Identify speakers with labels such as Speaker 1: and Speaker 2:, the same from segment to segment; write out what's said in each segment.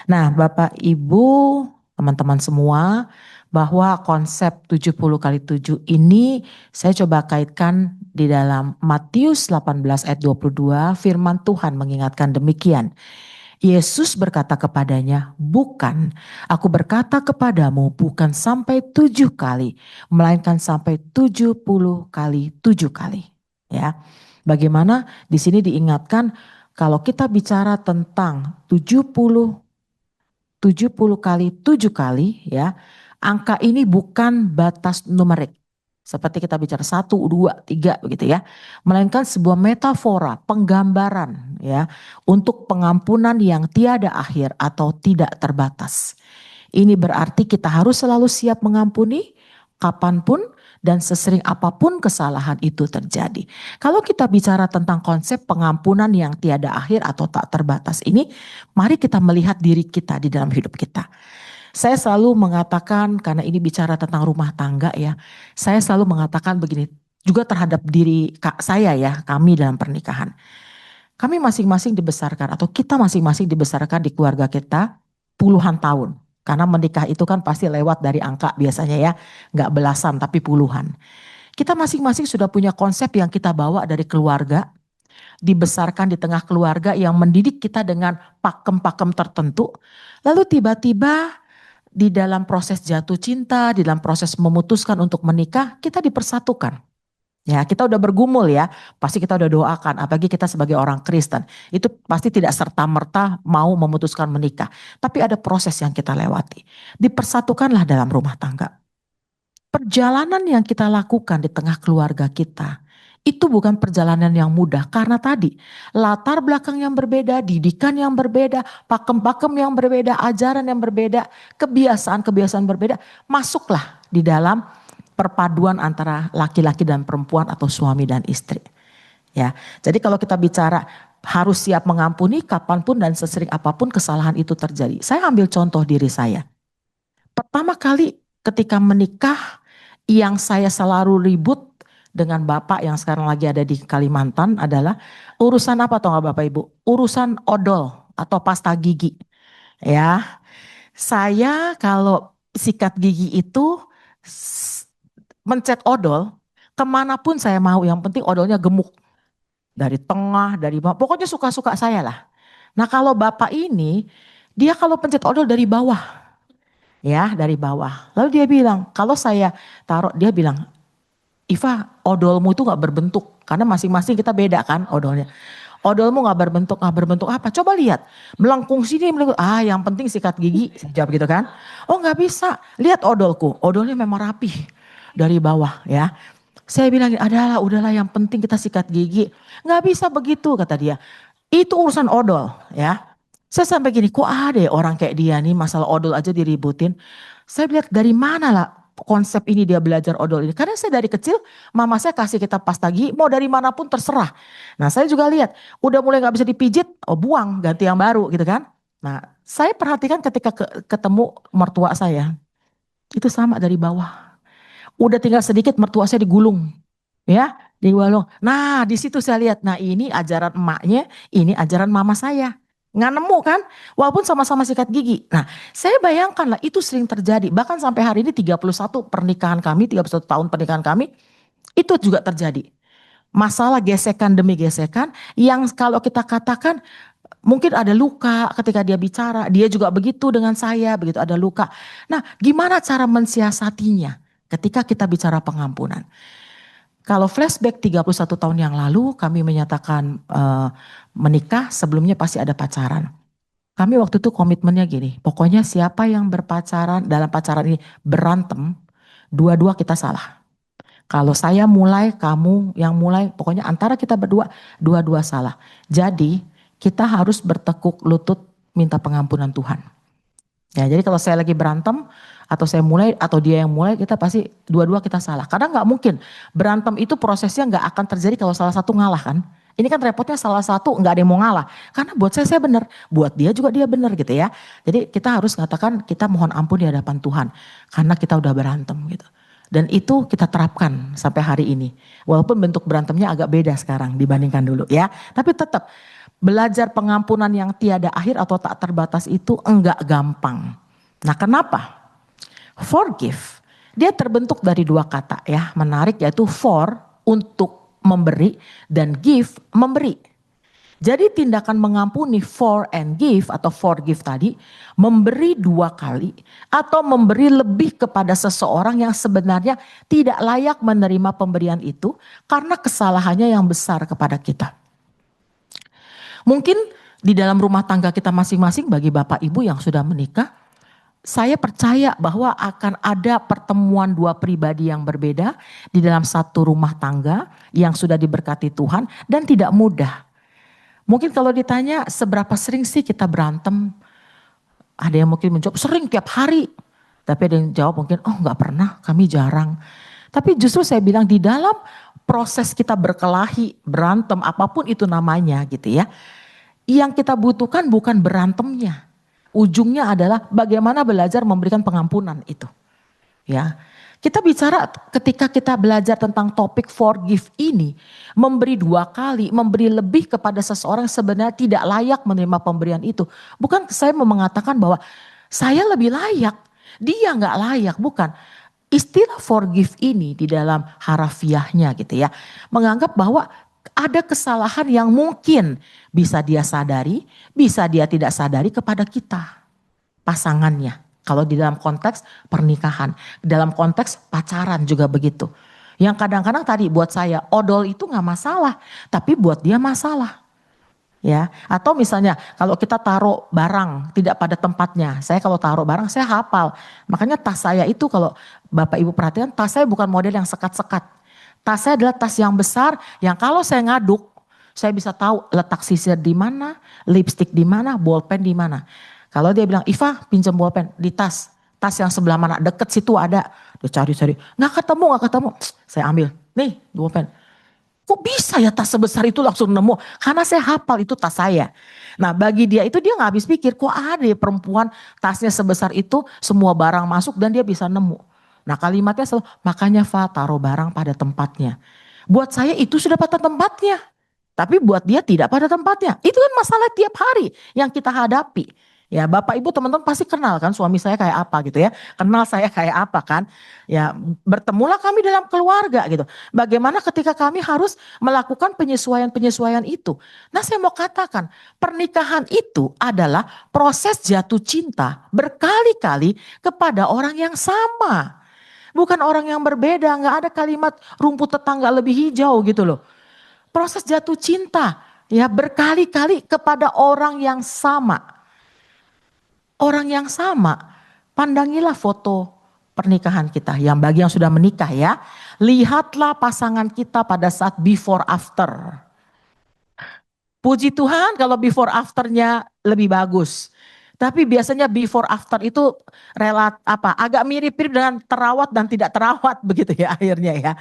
Speaker 1: Nah, Bapak Ibu, teman-teman semua, bahwa konsep 70 kali 7 ini saya coba kaitkan di dalam Matius 18 ayat 22, firman Tuhan mengingatkan demikian. Yesus berkata kepadanya, bukan, aku berkata kepadamu bukan sampai 7 kali, melainkan sampai 70 kali 7 kali. Ya, bagaimana di sini diingatkan kalau kita bicara tentang 70 kali 7 kali ya. Angka ini bukan batas numerik. Seperti kita bicara 1, 2, 3 begitu ya. Melainkan sebuah metafora, penggambaran ya. Untuk pengampunan yang tiada akhir atau tidak terbatas. Ini berarti kita harus selalu siap mengampuni kapanpun dan sesering apapun kesalahan itu terjadi. Kalau kita bicara tentang konsep pengampunan yang tiada akhir atau tak terbatas ini, mari kita melihat diri kita di dalam hidup kita. Saya selalu mengatakan, karena ini bicara tentang rumah tangga ya, saya selalu mengatakan begini, juga terhadap diri saya ya, kami dalam pernikahan. Kami masing-masing dibesarkan atau kita masing-masing dibesarkan di keluarga kita puluhan tahun. Karena menikah itu kan pasti lewat dari angka biasanya ya, nggak belasan tapi puluhan. Kita masing-masing sudah punya konsep yang kita bawa dari keluarga, dibesarkan di tengah keluarga yang mendidik kita dengan pakem-pakem tertentu. Lalu tiba-tiba di dalam proses jatuh cinta, di dalam proses memutuskan untuk menikah, kita dipersatukan. Ya, kita udah bergumul ya, pasti kita udah doakan, apalagi kita sebagai orang Kristen. Itu pasti tidak serta-merta mau memutuskan menikah. Tapi ada proses yang kita lewati. Dipersatukanlah dalam rumah tangga. Perjalanan yang kita lakukan di tengah keluarga kita, itu bukan perjalanan yang mudah karena tadi latar belakang yang berbeda, didikan yang berbeda, pakem-pakem yang berbeda, ajaran yang berbeda, kebiasaan-kebiasaan berbeda, masuklah di dalam perpaduan antara laki-laki dan perempuan atau suami dan istri. Ya, jadi kalau kita bicara harus siap mengampuni kapanpun dan sesering apapun kesalahan itu terjadi. Saya ambil contoh diri saya. Pertama kali ketika menikah yang saya selalu ribut dengan bapak yang sekarang lagi ada di Kalimantan adalah urusan apa toh nggak Bapak Ibu? Urusan odol atau pasta gigi. Ya, saya kalau sikat gigi itu mencet odol kemanapun saya mau, yang penting odolnya gemuk. Dari tengah, dari bawah, pokoknya suka-suka saya lah. Nah kalau bapak ini, dia kalau pencet odol dari bawah. Ya dari bawah. Lalu dia bilang, kalau saya taruh, dia bilang, Iva odolmu itu gak berbentuk. Karena masing-masing kita beda kan odolnya. Odolmu gak berbentuk, gak berbentuk apa? Coba lihat, melengkung sini, melengkung. Yang penting sikat gigi, saya jawab gitu kan. Oh gak bisa, lihat odolku, odolnya memang rapih dari bawah ya. Saya bilang, adalah udahlah yang penting kita sikat gigi. Gak bisa begitu kata dia. Itu urusan odol ya. Saya sampai gini, kok ada ya orang kayak dia nih masalah odol aja diributin. Saya lihat dari mana lah konsep ini dia belajar odol ini. Karena saya dari kecil mama saya kasih kita pasta gigi mau dari manapun terserah. Nah saya juga lihat udah mulai gak bisa dipijit, oh buang ganti yang baru gitu kan. Nah saya perhatikan ketika ketemu mertua saya. Itu sama dari bawah. Udah tinggal sedikit mertua saya digulung. Ya, digulung. Nah, di situ saya lihat. Nah, ini ajaran emaknya, ini ajaran mama saya. Nggak nemu kan? Walaupun sama-sama sikat gigi. Nah, saya bayangkan lah itu sering terjadi. Bahkan sampai hari ini 31 pernikahan kami, 31 tahun pernikahan kami, itu juga terjadi. Masalah gesekan demi gesekan yang kalau kita katakan mungkin ada luka ketika dia bicara, dia juga begitu dengan saya, begitu ada luka. Nah, gimana cara mensiasatinya ketika kita bicara pengampunan? Kalau flashback 31 tahun yang lalu kami menyatakan menikah, sebelumnya pasti ada pacaran. Kami waktu itu komitmennya gini, pokoknya siapa yang berpacaran, dalam pacaran ini berantem, dua-dua kita salah. Kalau saya mulai, kamu yang mulai, pokoknya antara kita berdua, dua-dua salah. Jadi kita harus bertekuk lutut minta pengampunan Tuhan. Ya, jadi kalau saya lagi berantem atau saya mulai atau dia yang mulai, kita pasti dua-dua kita salah. Karena nggak mungkin berantem itu prosesnya nggak akan terjadi kalau salah satu ngalah kan. Ini kan repotnya salah satu nggak ada yang mau ngalah. Karena buat saya benar, buat dia juga dia benar gitu ya. Jadi kita harus mengatakan kita mohon ampun di hadapan Tuhan karena kita udah berantem gitu. Dan itu kita terapkan sampai hari ini. Walaupun bentuk berantemnya agak beda sekarang dibandingkan dulu ya. Tapi tetap Belajar pengampunan yang tiada akhir atau tak terbatas itu enggak gampang. Nah, kenapa? Forgive, dia terbentuk dari dua kata ya, menarik, yaitu for, untuk memberi, dan give, memberi. Jadi tindakan mengampuni for and give atau forgive tadi, memberi dua kali atau memberi lebih kepada seseorang yang sebenarnya tidak layak menerima pemberian itu karena kesalahannya yang besar kepada kita. Mungkin di dalam rumah tangga kita masing-masing, bagi Bapak Ibu yang sudah menikah, saya percaya bahwa akan ada pertemuan dua pribadi yang berbeda di dalam satu rumah tangga yang sudah diberkati Tuhan dan tidak mudah. Mungkin kalau ditanya seberapa sering sih kita berantem, ada yang mungkin menjawab sering tiap hari. Tapi ada yang jawab mungkin oh nggak pernah, kami jarang. Tapi justru saya bilang di dalam proses kita berkelahi, berantem, apapun itu namanya gitu ya. Yang kita butuhkan bukan berantemnya. Ujungnya adalah bagaimana belajar memberikan pengampunan itu. Ya. Kita bicara ketika kita belajar tentang topik forgive ini, memberi dua kali, memberi lebih kepada seseorang sebenarnya tidak layak menerima pemberian itu. Bukan saya mau mengatakan bahwa saya lebih layak, dia nggak layak, bukan. Istilah forgive ini di dalam harafiahnya gitu ya, menganggap bahwa ada kesalahan yang mungkin bisa dia sadari, bisa dia tidak sadari kepada kita, pasangannya. Kalau di dalam konteks pernikahan, dalam konteks pacaran juga begitu. Yang kadang-kadang tadi buat saya odol itu nggak masalah, tapi buat dia masalah. Ya, atau misalnya kalau kita taruh barang tidak pada tempatnya, saya kalau taruh barang saya hafal. Makanya tas saya itu kalau Bapak Ibu perhatikan, tas saya bukan model yang sekat-sekat. Tas saya adalah tas yang besar yang kalau saya ngaduk, saya bisa tahu letak sisir di mana, lipstick di mana, bolpen di mana. Kalau dia bilang, Iva pinjam bolpen di tas. Tas yang sebelah mana, deket situ ada. Dia cari-cari, gak ketemu. Saya ambil, nih bolpen. Kok bisa ya tas sebesar itu langsung nemu? Karena saya hafal itu tas saya. Nah bagi dia itu dia gak habis pikir, kok ada ya perempuan tasnya sebesar itu, semua barang masuk dan dia bisa nemu. Nah kalimatnya selalu, makanya Fa taruh barang pada tempatnya. Buat saya itu sudah pada tempatnya. Tapi buat dia tidak pada tempatnya. Itu kan masalah tiap hari yang kita hadapi. Ya Bapak Ibu teman-teman pasti kenal kan suami saya kayak apa gitu ya. Kenal saya kayak apa kan. Ya bertemulah kami dalam keluarga gitu. Bagaimana ketika kami harus melakukan penyesuaian-penyesuaian itu. Nah saya mau katakan pernikahan itu adalah proses jatuh cinta berkali-kali kepada orang yang sama. Bukan orang yang berbeda, nggak ada kalimat rumput tetangga lebih hijau gitu loh. Proses jatuh cinta ya berkali-kali kepada orang yang sama. Orang yang sama, pandangilah foto pernikahan kita. Yang bagi yang sudah menikah ya, lihatlah pasangan kita pada saat before after. Puji Tuhan kalau before afternya lebih bagus. Tapi biasanya before after itu agak mirip-mirip dengan terawat dan tidak terawat begitu ya akhirnya ya.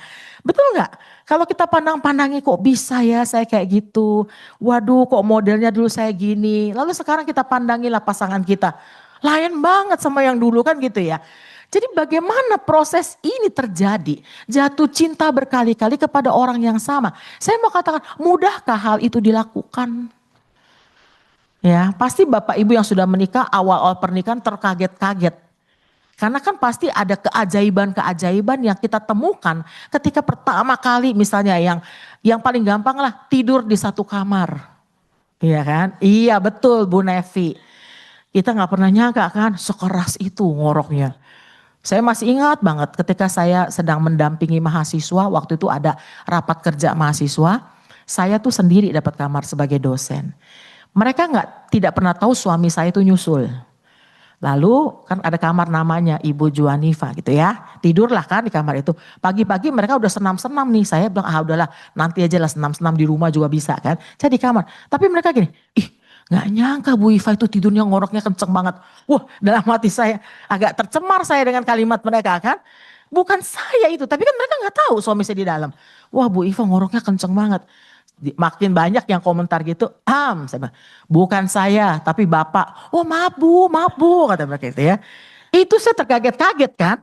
Speaker 1: Betul nggak? Kalau kita pandang-pandangi kok bisa ya saya kayak gitu. Waduh kok modelnya dulu saya gini. Lalu sekarang kita pandangilah pasangan kita. Lain banget sama yang dulu kan gitu ya. Jadi bagaimana proses ini terjadi? Jatuh cinta berkali-kali kepada orang yang sama. Saya mau katakan, mudahkah hal itu dilakukan? Ya, pasti Bapak Ibu yang sudah menikah awal-awal pernikahan terkaget-kaget. Karena kan pasti ada keajaiban-keajaiban yang kita temukan ketika pertama kali misalnya yang paling gampang lah tidur di satu kamar. Iya kan? Iya betul Bu Nevi. Kita nggak pernah nyangka kan sekeras itu ngoroknya. Saya masih ingat banget ketika saya sedang mendampingi mahasiswa, waktu itu ada rapat kerja mahasiswa, saya tuh sendiri dapat kamar sebagai dosen. Mereka tidak pernah tahu suami saya itu nyusul. Lalu kan ada kamar namanya Ibu Juanifa gitu ya. Tidurlah kan di kamar itu. Pagi-pagi mereka udah senam-senam nih. Saya bilang udahlah nanti aja lah senam-senam di rumah juga bisa kan. Saya di kamar. Tapi mereka gini, gak nyangka Bu Iva itu tidurnya ngoroknya kenceng banget. Wah dalam hati saya agak tercemar saya dengan kalimat mereka kan. Bukan saya itu, tapi kan mereka gak tahu suami saya di dalam. Wah Bu Iva ngoroknya kenceng banget. Makin banyak yang komentar gitu, saya bilang, bukan saya tapi Bapak. Oh maaf bu, kata mereka itu ya. Itu saya terkaget-kaget kan.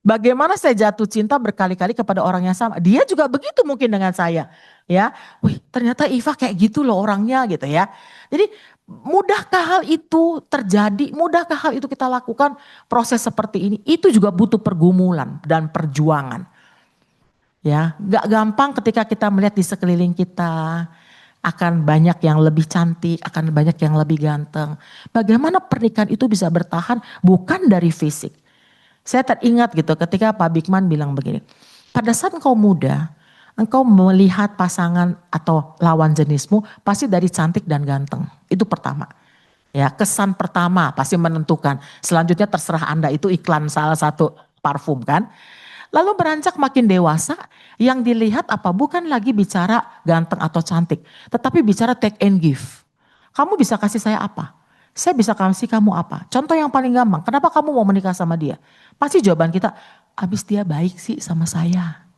Speaker 1: Bagaimana saya jatuh cinta berkali-kali kepada orang yang sama. Dia juga begitu mungkin dengan saya. Ya, wih ternyata Iva kayak gitu loh orangnya gitu ya. Jadi mudahkah hal itu terjadi? Mudahkah hal itu kita lakukan? Proses seperti ini itu juga butuh pergumulan dan perjuangan. Ya, gak gampang ketika kita melihat di sekeliling kita akan banyak yang lebih cantik, akan banyak yang lebih ganteng. Bagaimana pernikahan itu bisa bertahan bukan dari fisik. Saya teringat gitu ketika Pak Bigman bilang begini, pada saat engkau muda, engkau melihat pasangan atau lawan jenismu pasti dari cantik dan ganteng. Itu pertama. Ya, kesan pertama pasti menentukan. Selanjutnya terserah Anda, itu iklan salah satu parfum kan. Lalu beranjak makin dewasa, yang dilihat apa? Bukan lagi bicara ganteng atau cantik, tetapi bicara take and give. Kamu bisa kasih saya apa? Saya bisa kasih kamu apa? Contoh yang paling gampang, kenapa kamu mau menikah sama dia? Pasti jawaban kita, abis dia baik sih sama saya.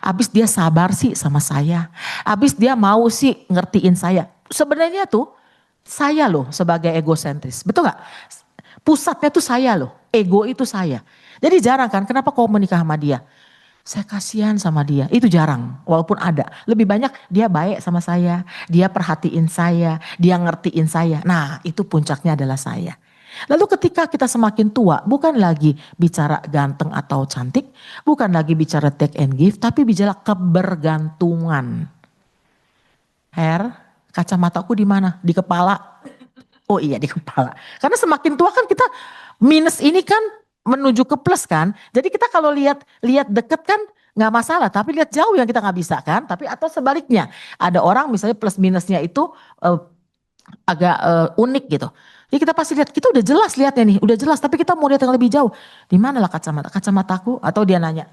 Speaker 1: Abis dia sabar sih sama saya. Abis dia mau sih ngertiin saya. Sebenarnya tuh saya loh sebagai egosentris. Betul gak? Pusatnya tuh saya loh. Ego itu saya. Jadi jarang kan, kenapa kau menikah sama dia? Saya kasihan sama dia, itu jarang walaupun ada. Lebih banyak dia baik sama saya, dia perhatiin saya, dia ngertiin saya. Nah itu puncaknya adalah saya. Lalu ketika kita semakin tua, bukan lagi bicara ganteng atau cantik, bukan lagi bicara take and give, tapi bicara kebergantungan. Her, kacamataku di mana? Di kepala. Oh iya di kepala. Karena semakin tua kan kita minus ini kan menuju ke plus kan. Jadi kita kalau lihat lihat deket kan nggak masalah. Tapi lihat jauh yang kita nggak bisa kan. Tapi atau sebaliknya ada orang misalnya plus minusnya itu eh, agak unik gitu. Jadi kita pasti lihat kita udah jelas lihatnya nih, udah jelas. Tapi kita mau lihat yang lebih jauh. Di mana lah kacamataku? Atau dia nanya,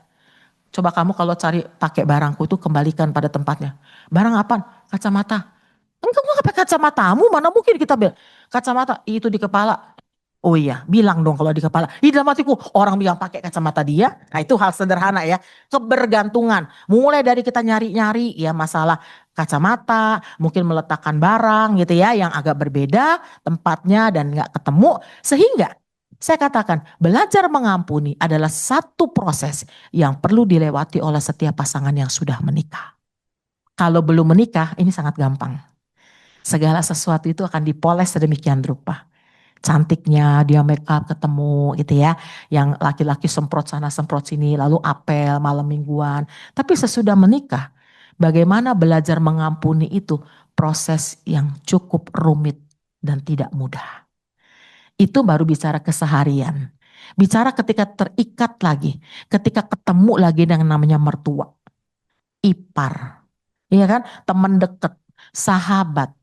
Speaker 1: coba kamu kalau cari pakai barangku itu kembalikan pada tempatnya. Barang apa? Kacamata. Enggak, gua pakai kacamatamu, mana mungkin kita bilang. Kacamata, itu di kepala. Oh iya, bilang dong kalau di kepala. Di dalam hatiku, orang bilang pakai kacamata dia. Nah itu hal sederhana ya. Kebergantungan. Mulai dari kita nyari-nyari ya masalah kacamata, mungkin meletakkan barang gitu ya. Yang agak berbeda tempatnya dan gak ketemu. Sehingga saya katakan belajar mengampuni adalah satu proses yang perlu dilewati oleh setiap pasangan yang sudah menikah. Kalau belum menikah ini sangat gampang. Segala sesuatu itu akan dipoles sedemikian rupa. Cantiknya dia make up ketemu gitu ya. Yang laki-laki semprot sana semprot sini lalu apel malam mingguan. Tapi sesudah menikah bagaimana belajar mengampuni itu proses yang cukup rumit dan tidak mudah. Itu baru bicara keseharian. Bicara ketika terikat lagi. Ketika ketemu lagi dengan namanya mertua. Ipar. Iya kan? Teman dekat. Sahabat.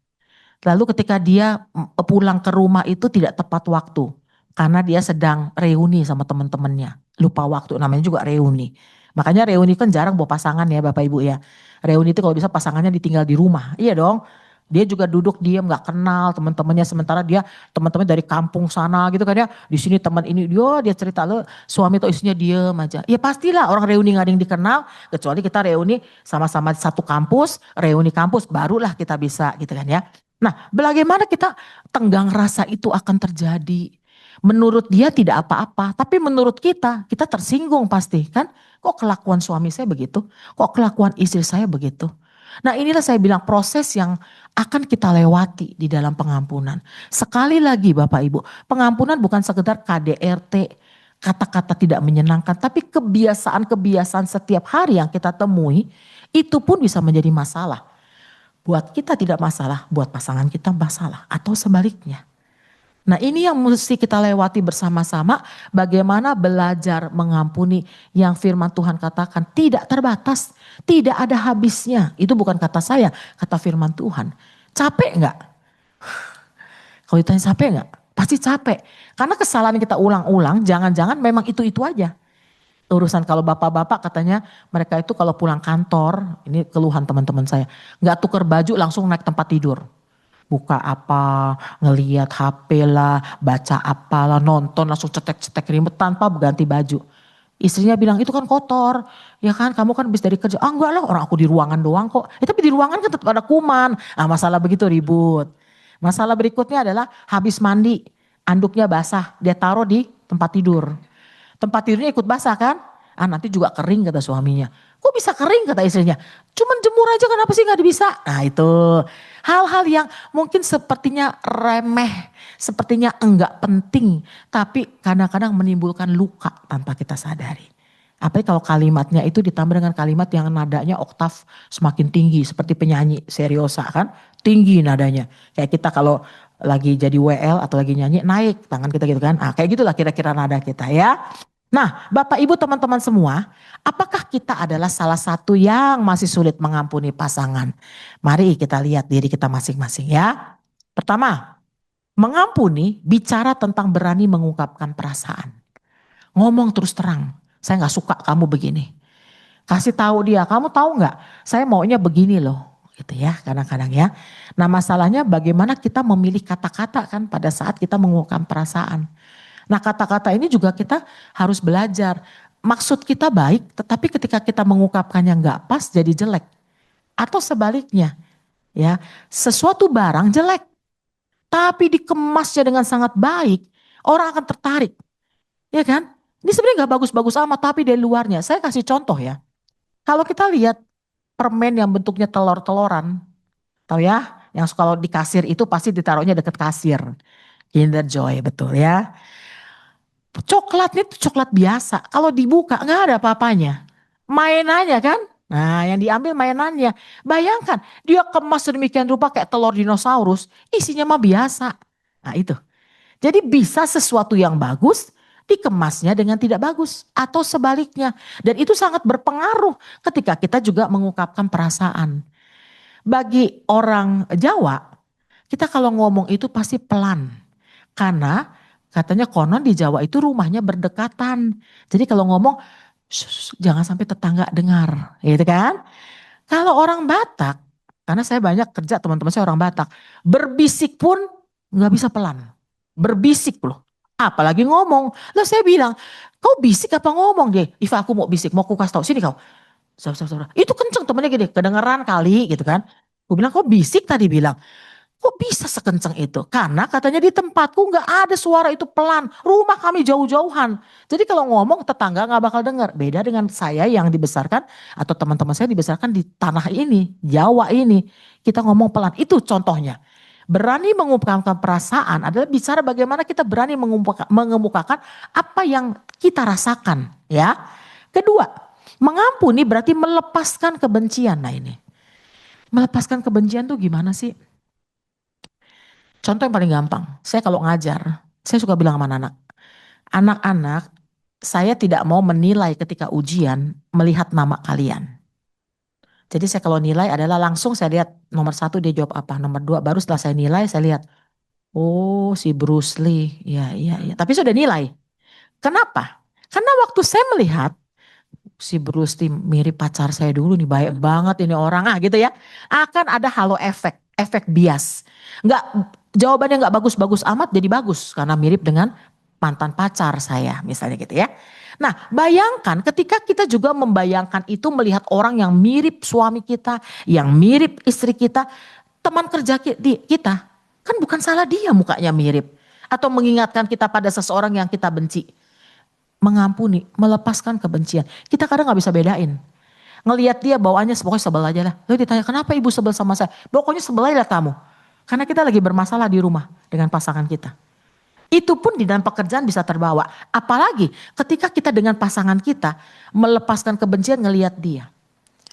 Speaker 1: Lalu ketika dia pulang ke rumah itu tidak tepat waktu. Karena dia sedang reuni sama teman-temannya. Lupa waktu namanya juga reuni. Makanya reuni kan jarang bawa pasangan ya Bapak Ibu ya. Reuni itu kalau bisa pasangannya ditinggal di rumah. Iya dong. Dia juga duduk diam gak kenal teman-temannya. Sementara dia teman-teman dari kampung sana gitu kan ya. Di sini teman ini dia cerita lo suami atau istrinya diem aja. Ya pastilah orang reuni gak ada yang dikenal. Kecuali kita reuni sama-sama satu kampus. Reuni kampus barulah kita bisa gitu kan ya. Nah, bagaimana kita tenggang rasa itu akan terjadi? Menurut dia tidak apa-apa, tapi menurut kita tersinggung pasti kan? Kok kelakuan suami saya begitu? Kok kelakuan istri saya begitu? Nah, inilah saya bilang proses yang akan kita lewati di dalam pengampunan. Sekali lagi Bapak Ibu, pengampunan bukan sekedar KDRT, kata-kata tidak menyenangkan, tapi kebiasaan-kebiasaan setiap hari yang kita temui, itu pun bisa menjadi masalah. Buat kita tidak masalah, buat pasangan kita masalah. Atau sebaliknya. Nah ini yang mesti kita lewati bersama-sama. Bagaimana belajar mengampuni yang firman Tuhan katakan. Tidak terbatas, tidak ada habisnya. Itu bukan kata saya, kata firman Tuhan. Capek enggak? Kalau ditanya capek enggak? Pasti capek. Karena kesalahan kita ulang-ulang, jangan-jangan memang itu-itu aja. Urusan kalau bapak-bapak katanya mereka itu kalau pulang kantor, ini keluhan teman-teman saya, nggak tuker baju langsung naik tempat tidur. Buka apa, ngeliat HP lah, baca apalah, nonton langsung cetek-cetek remote tanpa ganti baju. Istrinya bilang itu kan kotor, ya kan kamu kan habis dari kerja. Ah enggak lah orang aku di ruangan doang kok. Tapi di ruangan kan tetap ada kuman. Ah masalah begitu ribut. Masalah berikutnya adalah habis mandi, anduknya basah, dia taruh di tempat tidur. Tempat tidurnya ikut basah kan? Ah nanti juga kering kata suaminya. Kok bisa kering kata istrinya? Cuman jemur aja kenapa sih nggak bisa? Nah itu hal-hal yang mungkin sepertinya remeh, sepertinya enggak penting. Tapi kadang-kadang menimbulkan luka tanpa kita sadari. Apalagi kalau kalimatnya itu ditambah dengan kalimat yang nadanya oktav semakin tinggi. Seperti penyanyi seriosa kan. Tinggi nadanya. Kayak kita kalau lagi jadi WL atau lagi nyanyi naik tangan kita gitu kan. Ah, kayak gitulah kira-kira nada kita ya. Nah, Bapak Ibu teman-teman semua, apakah kita adalah salah satu yang masih sulit mengampuni pasangan? Mari kita lihat diri kita masing-masing ya. Pertama, mengampuni bicara tentang berani mengungkapkan perasaan. Ngomong terus terang, saya nggak suka kamu begini. Kasih tahu dia, kamu tahu nggak? Saya maunya begini loh, gitu ya kadang-kadang ya. Nah masalahnya bagaimana kita memilih kata-kata kan pada saat kita mengungkapkan perasaan. Nah kata-kata ini juga kita harus belajar. Maksud kita baik, tetapi ketika kita mengungkapkannya nggak pas jadi jelek. Atau sebaliknya, ya sesuatu barang jelek, tapi dikemasnya dengan sangat baik, orang akan tertarik, ya kan? Ini sebenarnya nggak bagus-bagus amat, tapi dari luarnya. Saya kasih contoh ya. Kalau kita lihat permen yang bentuknya telur-teloran, tahu ya? Yang kalau di kasir itu pasti ditaruhnya deket kasir. Kinder Joy betul ya. Coklatnya itu coklat biasa. Kalau dibuka nggak ada apa-apanya. Mainannya kan. Nah yang diambil mainannya. Bayangkan dia kemas sedemikian rupa kayak telur dinosaurus. Isinya mah biasa. Nah itu. Jadi bisa sesuatu yang bagus dikemasnya dengan tidak bagus. Atau sebaliknya. Dan itu sangat berpengaruh ketika kita juga mengungkapkan perasaan. Bagi orang Jawa, kita kalau ngomong itu pasti pelan. Karena katanya konon di Jawa itu rumahnya berdekatan. Jadi kalau ngomong, "Shh, jangan sampai tetangga dengar, gitu kan. Kalau orang Batak, karena saya banyak kerja teman-teman saya orang Batak, berbisik pun nggak bisa pelan. Berbisik loh. Apalagi ngomong. Lah saya bilang, kau bisik apa ngomong deh? Iva aku mau bisik, mau aku kasih tahu. Sini kau. Saudara, itu kenceng temennya gini, kedengeran kali gitu kan. Gue bilang, kok bisik tadi bilang. Kok bisa sekenceng itu? Karena katanya di tempatku nggak ada suara itu pelan. Rumah kami jauh-jauhan. Jadi kalau ngomong tetangga nggak bakal dengar. Beda dengan saya yang dibesarkan atau teman-teman saya dibesarkan di tanah ini, Jawa ini. Kita ngomong pelan. Itu contohnya. Berani mengungkapkan perasaan adalah bicara bagaimana kita berani mengemukakan apa yang kita rasakan. Ya. Kedua, mengampuni berarti melepaskan kebencian. Nah ini. Melepaskan kebencian tuh gimana sih? Contoh yang paling gampang, saya kalau ngajar, saya suka bilang sama anak-anak, anak-anak saya tidak mau menilai ketika ujian melihat nama kalian. Jadi saya kalau nilai adalah langsung saya lihat nomor satu dia jawab apa, nomor dua baru setelah saya nilai saya lihat, oh si Bruce Lee, ya iya iya, tapi sudah nilai. Kenapa? Karena waktu saya melihat si Bruce Lee mirip pacar saya dulu nih baik banget ini orang gitu ya. Akan ada halo efek, efek bias. Nggak jawabannya nggak bagus-bagus amat jadi bagus karena mirip dengan mantan pacar saya misalnya gitu ya. Nah bayangkan ketika kita juga membayangkan itu melihat orang yang mirip suami kita, yang mirip istri kita, teman kerja kita, kan bukan salah dia mukanya mirip. Atau mengingatkan kita pada seseorang yang kita benci. Mengampuni, melepaskan kebencian. Kita kadang nggak bisa bedain. Ngelihat dia bawaannya pokoknya sebel aja lah. Lalu ditanya kenapa ibu sebel sama saya? Pokoknya sebel aja lah kamu. Karena kita lagi bermasalah di rumah dengan pasangan kita. Itu pun di dalam pekerjaan bisa terbawa. Apalagi ketika kita dengan pasangan kita melepaskan kebencian ngelihat dia.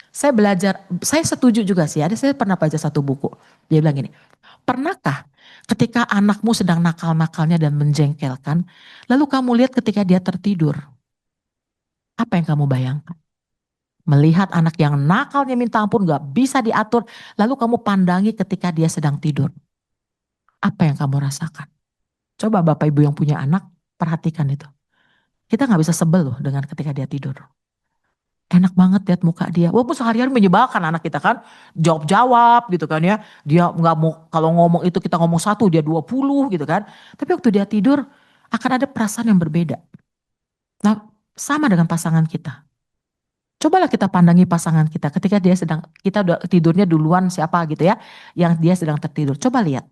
Speaker 1: Saya belajar, saya setuju juga sih. Ada saya pernah baca satu buku. Dia bilang gini, pernahkah ketika anakmu sedang nakal-nakalnya dan menjengkelkan, lalu kamu lihat ketika dia tertidur, apa yang kamu bayangkan? Melihat anak yang nakalnya minta ampun gak bisa diatur, lalu kamu pandangi ketika dia sedang tidur. Apa yang kamu rasakan? Coba Bapak Ibu yang punya anak, perhatikan itu. Kita gak bisa sebel loh dengan ketika dia tidur. Enak banget lihat muka dia. Walaupun sehari-hari menyebalkan anak kita kan. Jawab-jawab gitu kan ya. Dia nggak mau, kalau ngomong itu kita ngomong satu dia 20 gitu kan. Tapi waktu dia tidur akan ada perasaan yang berbeda. Nah sama dengan pasangan kita. Cobalah kita pandangi pasangan kita ketika dia sedang, kita udah tidurnya duluan siapa gitu ya. Yang dia sedang tertidur. Coba lihat.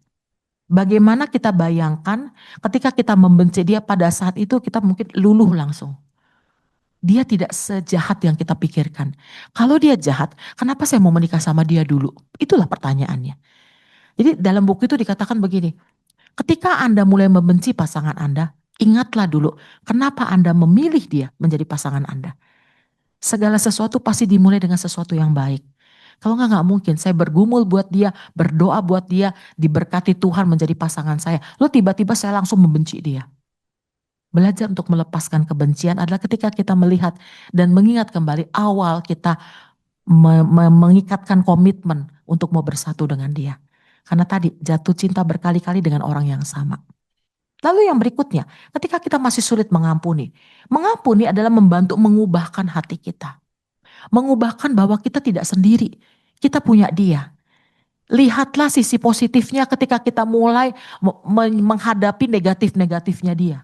Speaker 1: Bagaimana kita bayangkan ketika kita membenci dia pada saat itu kita mungkin luluh langsung. Dia tidak sejahat yang kita pikirkan. Kalau dia jahat, kenapa saya mau menikah sama dia dulu? Itulah pertanyaannya. Jadi dalam buku itu dikatakan begini, ketika Anda mulai membenci pasangan Anda, ingatlah dulu kenapa Anda memilih dia menjadi pasangan Anda. Segala sesuatu pasti dimulai dengan sesuatu yang baik. Kalau nggak mungkin. Saya bergumul buat dia, berdoa buat dia, diberkati Tuhan menjadi pasangan saya. Lalu tiba-tiba saya langsung membenci dia. Belajar untuk melepaskan kebencian adalah ketika kita melihat dan mengingat kembali awal kita mengikatkan komitmen untuk mau bersatu dengan dia. Karena tadi jatuh cinta berkali-kali dengan orang yang sama. Lalu yang berikutnya, ketika kita masih sulit mengampuni. Mengampuni adalah membantu mengubahkan hati kita. Mengubahkan bahwa kita tidak sendiri. Kita punya dia. Lihatlah sisi positifnya ketika kita mulai menghadapi negatif-negatifnya dia.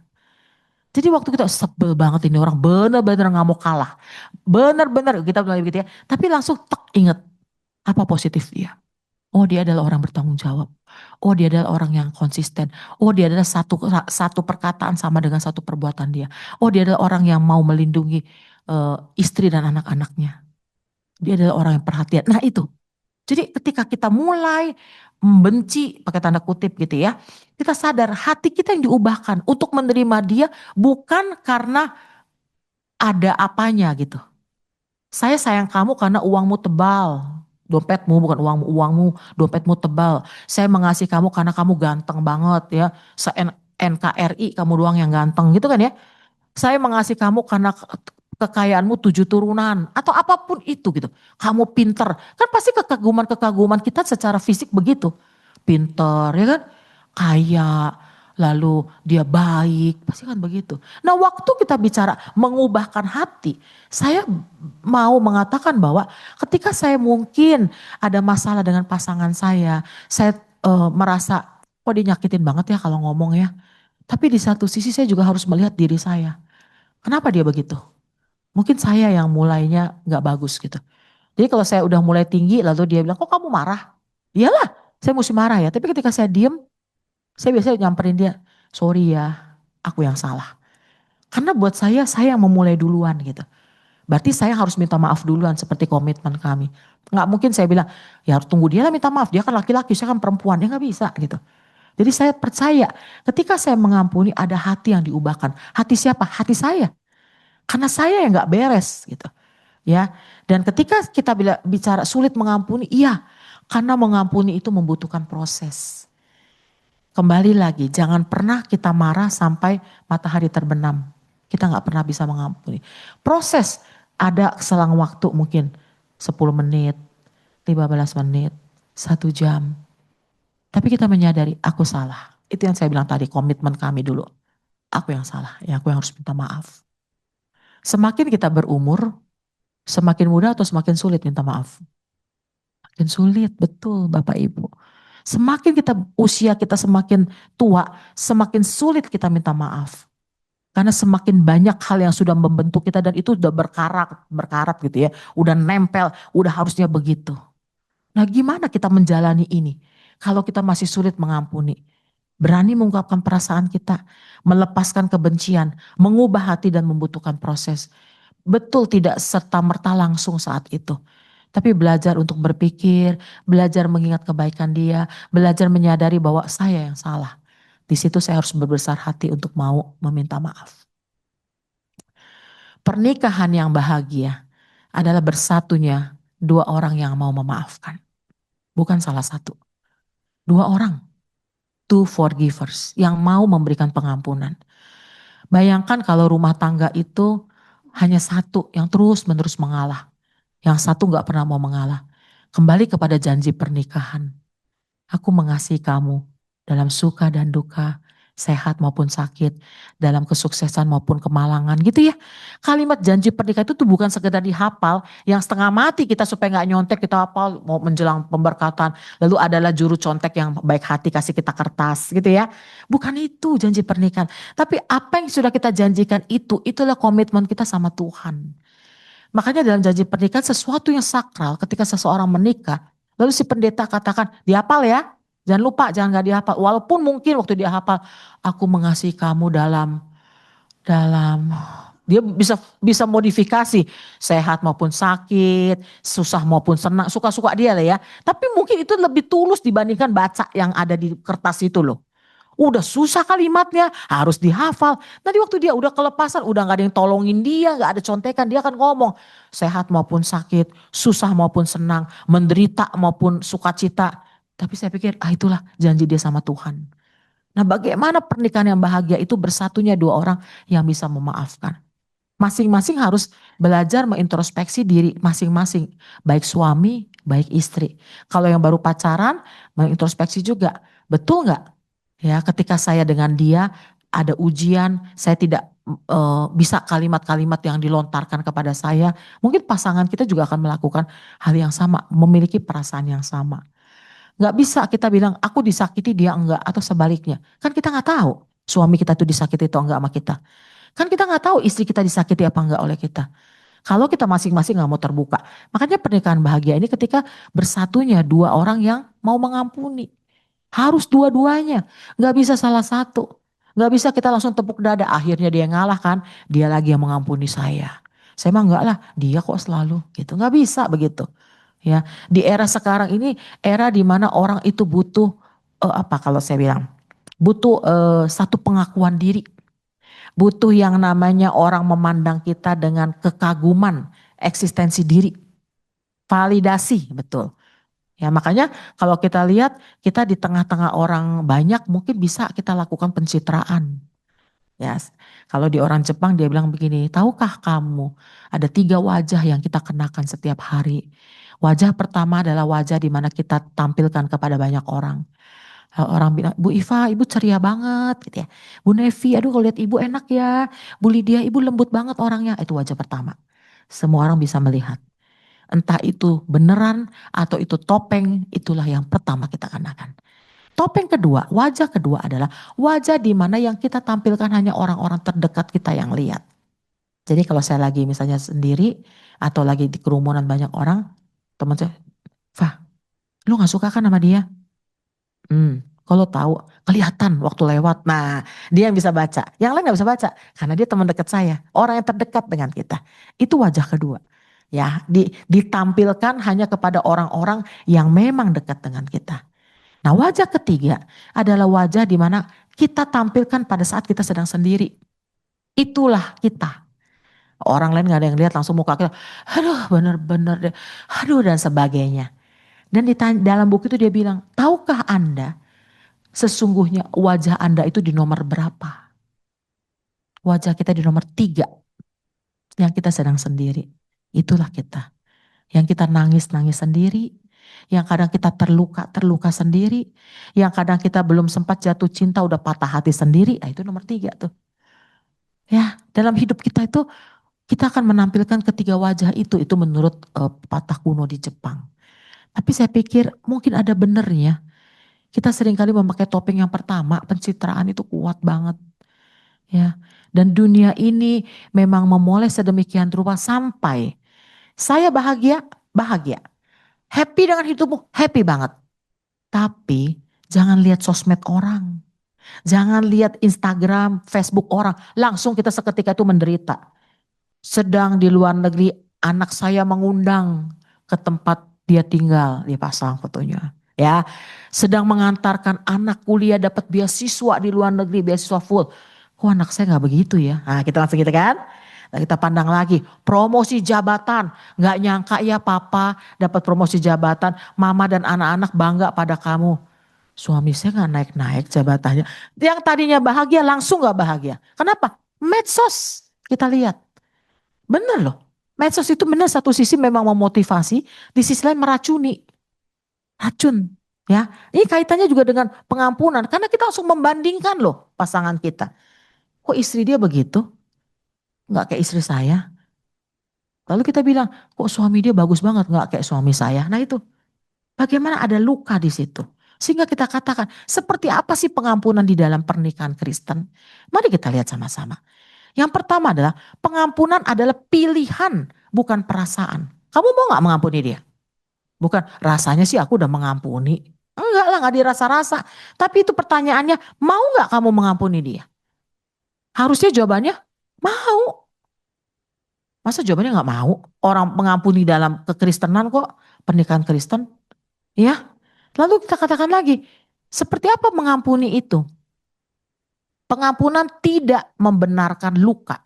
Speaker 1: Jadi waktu kita sebel banget ini orang bener-bener nggak mau kalah. Bener-bener kita mulai begitu ya. Tapi langsung tek inget apa positif dia. Oh dia adalah orang bertanggung jawab. Oh dia adalah orang yang konsisten. Oh dia adalah satu perkataan sama dengan satu perbuatan dia. Oh dia adalah orang yang mau melindungi istri dan anak-anaknya. Dia adalah orang yang perhatian. Nah itu. Jadi ketika kita mulai membenci pakai tanda kutip gitu ya. Kita sadar hati kita yang diubahkan untuk menerima dia bukan karena ada apanya gitu. Saya sayang kamu karena uangmu tebal. Dompetmu bukan uangmu, dompetmu tebal. Saya mengasihi kamu karena kamu ganteng banget ya. NKRI kamu doang yang ganteng gitu kan ya. Saya mengasihi kamu karena kekayaanmu 7 turunan atau apapun itu gitu. Kamu pinter. Kan pasti kekaguman-kekaguman kita secara fisik begitu. Pinter ya kan. Kaya. Lalu dia baik. Pasti kan begitu. Nah waktu kita bicara mengubahkan hati. Saya mau mengatakan bahwa ketika saya mungkin ada masalah dengan pasangan saya. Saya merasa kok dia nyakitin banget ya kalau ngomong ya. Tapi di satu sisi saya juga harus melihat diri saya. Kenapa dia begitu? Mungkin saya yang mulainya nggak bagus gitu. Jadi kalau saya udah mulai tinggi lalu dia bilang, kok kamu marah? Iyalah, saya mesti marah ya. Tapi ketika saya diem, saya biasanya nyamperin dia, sorry ya, aku yang salah. Karena buat saya yang memulai duluan gitu. Berarti saya harus minta maaf duluan seperti komitmen kami. Nggak mungkin saya bilang, ya harus tunggu dia lah minta maaf. Dia kan laki-laki, saya kan perempuan. Dia nggak bisa gitu. Jadi saya percaya ketika saya mengampuni ada hati yang diubahkan. Hati siapa? Hati saya. Karena saya yang nggak beres gitu. Ya. Dan ketika kita bicara sulit mengampuni, iya. Karena mengampuni itu membutuhkan proses. Kembali lagi, jangan pernah kita marah sampai matahari terbenam. Kita nggak pernah bisa mengampuni. Proses ada selang waktu mungkin 10 menit, 15 menit, 1 jam. Tapi kita menyadari aku salah. Itu yang saya bilang tadi, komitmen kami dulu. Aku yang salah, ya aku yang harus minta maaf. Semakin kita berumur, semakin mudah atau semakin sulit minta maaf? Makin sulit, betul Bapak Ibu. Semakin usia kita semakin tua, semakin sulit kita minta maaf. Karena semakin banyak hal yang sudah membentuk kita dan itu udah berkarat gitu ya. Udah nempel, udah harusnya begitu. Nah gimana kita menjalani ini? Kalau kita masih sulit mengampuni. Berani mengungkapkan perasaan kita, melepaskan kebencian, mengubah hati dan membutuhkan proses. Betul tidak serta-merta langsung saat itu. Tapi belajar untuk berpikir, belajar mengingat kebaikan dia, belajar menyadari bahwa saya yang salah. Di situ saya harus berbesar hati untuk mau meminta maaf. Pernikahan yang bahagia adalah bersatunya 2 orang yang mau memaafkan. Bukan salah satu. 2 orang. 2 forgivers yang mau memberikan pengampunan. Bayangkan kalau rumah tangga itu hanya satu yang terus-menerus mengalah. Yang satu gak pernah mau mengalah. Kembali kepada janji pernikahan. Aku mengasihi kamu dalam suka dan duka, sehat maupun sakit, dalam kesuksesan maupun kemalangan gitu ya. Kalimat janji pernikahan itu tuh bukan sekedar dihafal, yang setengah mati kita supaya gak nyontek kita hafal mau menjelang pemberkatan. Lalu adalah juru contek yang baik hati kasih kita kertas gitu ya. Bukan itu janji pernikahan. Tapi apa yang sudah kita janjikan itulah komitmen kita sama Tuhan. Makanya dalam janji pernikahan sesuatu yang sakral ketika seseorang menikah. Lalu si pendeta katakan dihafal ya. Jangan lupa jangan gak dihafal. Walaupun mungkin waktu dia hafal aku mengasihi kamu dalam Dia bisa bisa modifikasi sehat maupun sakit, susah maupun senang, suka-suka dia lah ya. Tapi mungkin itu lebih tulus dibandingkan baca yang ada di kertas itu loh. Udah susah kalimatnya, harus dihafal. Nanti waktu dia udah kelepasan, udah gak ada yang tolongin dia, gak ada contekan, dia akan ngomong. Sehat maupun sakit, susah maupun senang, menderita maupun sukacita. Tapi saya pikir, itulah janji dia sama Tuhan. Nah, bagaimana pernikahan yang bahagia itu bersatunya dua orang yang bisa memaafkan. Masing-masing harus belajar mengintrospeksi diri masing-masing. Baik suami, baik istri. Kalau yang baru pacaran, mengintrospeksi juga. Betul nggak? Ya, ketika saya dengan dia ada ujian, saya tidak bisa kalimat-kalimat yang dilontarkan kepada saya. Mungkin pasangan kita juga akan melakukan hal yang sama, memiliki perasaan yang sama. Nggak bisa kita bilang aku disakiti dia enggak atau sebaliknya. Kan kita nggak tahu suami kita tuh disakiti atau enggak sama kita. Kan kita nggak tahu istri kita disakiti apa enggak oleh kita. Kalau kita masing-masing nggak mau terbuka. Makanya pernikahan bahagia ini ketika bersatunya dua orang yang mau mengampuni. Harus dua-duanya. Nggak bisa salah satu. Nggak bisa kita langsung tepuk dada. Akhirnya dia ngalah kan. Dia lagi yang mengampuni saya. Saya mah enggak lah. Dia kok selalu gitu. Nggak bisa begitu. Ya, di era sekarang ini era di mana orang itu butuh apa kalau saya bilang butuh satu pengakuan diri, butuh yang namanya orang memandang kita dengan kekaguman, eksistensi diri, validasi, betul. Ya makanya kalau kita lihat kita di tengah-tengah orang banyak mungkin bisa kita lakukan pencitraan. Ya, kalau di orang Jepang dia bilang begini, tahukah kamu ada 3 wajah yang kita kenakan setiap hari. Wajah pertama adalah wajah di mana kita tampilkan kepada banyak orang. Orang bilang, Bu Iva, ibu ceria banget gitu ya. Bu Nevi, aduh kalau lihat ibu enak ya. Bu Lydia, ibu lembut banget orangnya. Itu wajah pertama. Semua orang bisa melihat. Entah itu beneran atau itu topeng, itulah yang pertama kita kenakan. Topeng kedua, wajah kedua adalah wajah di mana yang kita tampilkan hanya orang-orang terdekat kita yang lihat. Jadi kalau saya lagi misalnya sendiri atau lagi di kerumunan banyak orang, teman saya, Fah, lu gak suka kan sama dia? Kalau tahu kelihatan waktu lewat. Nah, dia yang bisa baca. Yang lain gak bisa baca karena dia teman dekat saya, orang yang terdekat dengan kita. Itu wajah kedua. Ya, ditampilkan hanya kepada orang-orang yang memang dekat dengan kita. Nah, wajah ketiga adalah wajah di mana kita tampilkan pada saat kita sedang sendiri. Itulah kita. Orang lain gak ada yang lihat langsung muka kita, aduh bener-bener deh, aduh dan sebagainya. Dan dalam buku itu dia bilang, tahukah Anda sesungguhnya wajah Anda itu di nomor berapa? Wajah kita di nomor 3 yang kita sedang sendiri. Itulah kita. Yang kita nangis-nangis sendiri, yang kadang kita terluka sendiri, yang kadang kita belum sempat jatuh cinta udah patah hati sendiri, itu nomor 3 tuh. Ya, dalam hidup kita itu kita akan menampilkan ketiga wajah itu menurut pepatah kuno di Jepang. Tapi saya pikir mungkin ada benernya. Kita seringkali memakai topeng yang pertama, pencitraan itu kuat banget. Ya, dan dunia ini memang memoles sedemikian rupa sampai saya bahagia, bahagia. Happy dengan hidupmu, happy banget. Tapi jangan lihat sosmed orang. Jangan lihat Instagram, Facebook orang. Langsung kita seketika itu menderita. Sedang di luar negeri anak saya mengundang ke tempat dia tinggal. Dia pasang fotonya. Ya, sedang mengantarkan anak kuliah dapat beasiswa di luar negeri, beasiswa full. Kok anak saya nggak begitu ya? Nah, kita langsung gitu kan? Nah, kita pandang lagi, promosi jabatan. Nggak nyangka ya papa dapat promosi jabatan. Mama dan anak-anak bangga pada kamu. Suami saya nggak naik-naik jabatannya. Yang tadinya bahagia langsung nggak bahagia. Kenapa? Medsos kita lihat. Bener loh. Medsos itu benar satu sisi memang memotivasi, di sisi lain meracuni. Racun. Ya, ini kaitannya juga dengan pengampunan. Karena kita langsung membandingkan loh pasangan kita. Kok istri dia begitu? Nggak kayak istri saya. Lalu kita bilang, kok suami dia bagus banget, nggak kayak suami saya. Nah itu, bagaimana ada luka di situ. Sehingga kita katakan, seperti apa sih pengampunan di dalam pernikahan Kristen? Mari kita lihat sama-sama. Yang pertama adalah, pengampunan adalah pilihan, bukan perasaan. Kamu mau nggak mengampuni dia? Bukan, rasanya sih aku udah mengampuni. Enggak lah, nggak dirasa-rasa. Tapi itu pertanyaannya, mau nggak kamu mengampuni dia? Harusnya jawabannya, mau. Masa jawabannya nggak mau? Orang mengampuni dalam kekristenan kok, pernikahan Kristen, ya. Lalu kita katakan lagi, seperti apa mengampuni itu? Pengampunan tidak membenarkan luka,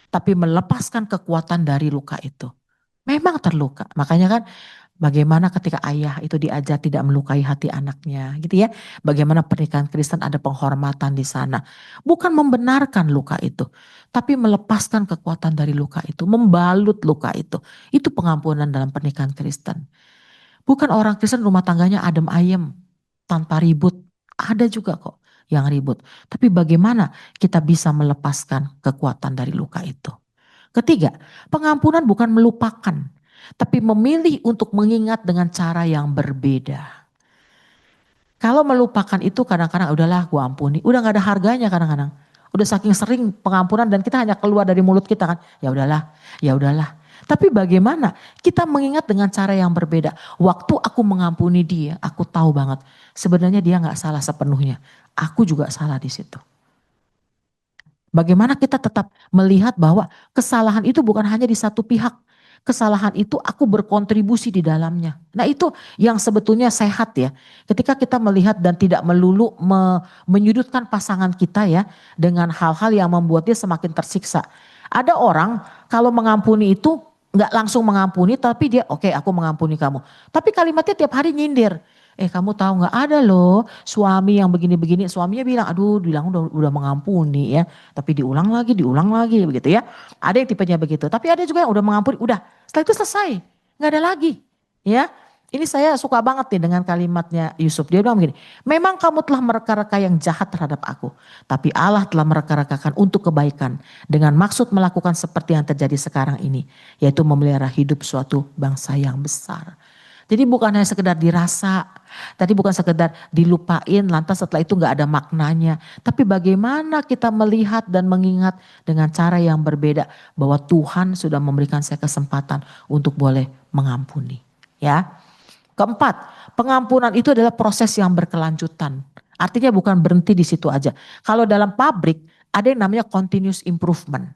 Speaker 1: tapi melepaskan kekuatan dari luka itu. Memang terluka, makanya kan bagaimana ketika ayah itu diajar tidak melukai hati anaknya, gitu ya. Bagaimana pernikahan Kristen ada penghormatan di sana. Bukan membenarkan luka itu, tapi melepaskan kekuatan dari luka itu, membalut luka itu. Itu pengampunan dalam pernikahan Kristen. Bukan orang Kristen rumah tangganya adem ayem, tanpa ribut. Ada juga kok yang ribut. Tapi bagaimana kita bisa melepaskan kekuatan dari luka itu? Ketiga, pengampunan bukan melupakan, tapi memilih untuk mengingat dengan cara yang berbeda. Kalau melupakan itu kadang-kadang udahlah gue ampuni, udah gak ada harganya kadang-kadang. Udah saking sering pengampunan dan kita hanya keluar dari mulut kita kan, ya udahlah, ya udahlah. Tapi bagaimana kita mengingat dengan cara yang berbeda. Waktu aku mengampuni dia, aku tahu banget sebenarnya dia gak salah sepenuhnya. Aku juga salah di situ. Bagaimana kita tetap melihat bahwa kesalahan itu bukan hanya di satu pihak. Kesalahan itu aku berkontribusi di dalamnya. Nah itu yang sebetulnya sehat ya. Ketika kita melihat dan tidak melulu menyudutkan pasangan kita ya. Dengan hal-hal yang membuat dia semakin tersiksa. Ada orang kalau mengampuni itu nggak langsung mengampuni tapi dia oke, aku mengampuni kamu. Tapi kalimatnya tiap hari nyindir. Kamu tahu nggak ada loh suami yang begini-begini. Suaminya bilang aduh bilang udah mengampuni ya. Tapi diulang lagi begitu ya. Ada yang tipenya begitu. Tapi ada juga yang udah mengampuni, udah setelah itu selesai. Nggak ada lagi ya. Ini saya suka banget nih dengan kalimatnya Yusuf. Dia bilang begini, memang kamu telah mereka-reka yang jahat terhadap aku. Tapi Allah telah mereka-rekakan untuk kebaikan. Dengan maksud melakukan seperti yang terjadi sekarang ini. Yaitu memelihara hidup suatu bangsa yang besar. Jadi bukan hanya sekedar dirasa, tadi bukan sekedar dilupain lantas setelah itu gak ada maknanya. Tapi bagaimana kita melihat dan mengingat dengan cara yang berbeda bahwa Tuhan sudah memberikan saya kesempatan untuk boleh mengampuni. Ya. Keempat, pengampunan itu adalah proses yang berkelanjutan. Artinya bukan berhenti di situ aja. Kalau dalam pabrik ada yang namanya continuous improvement.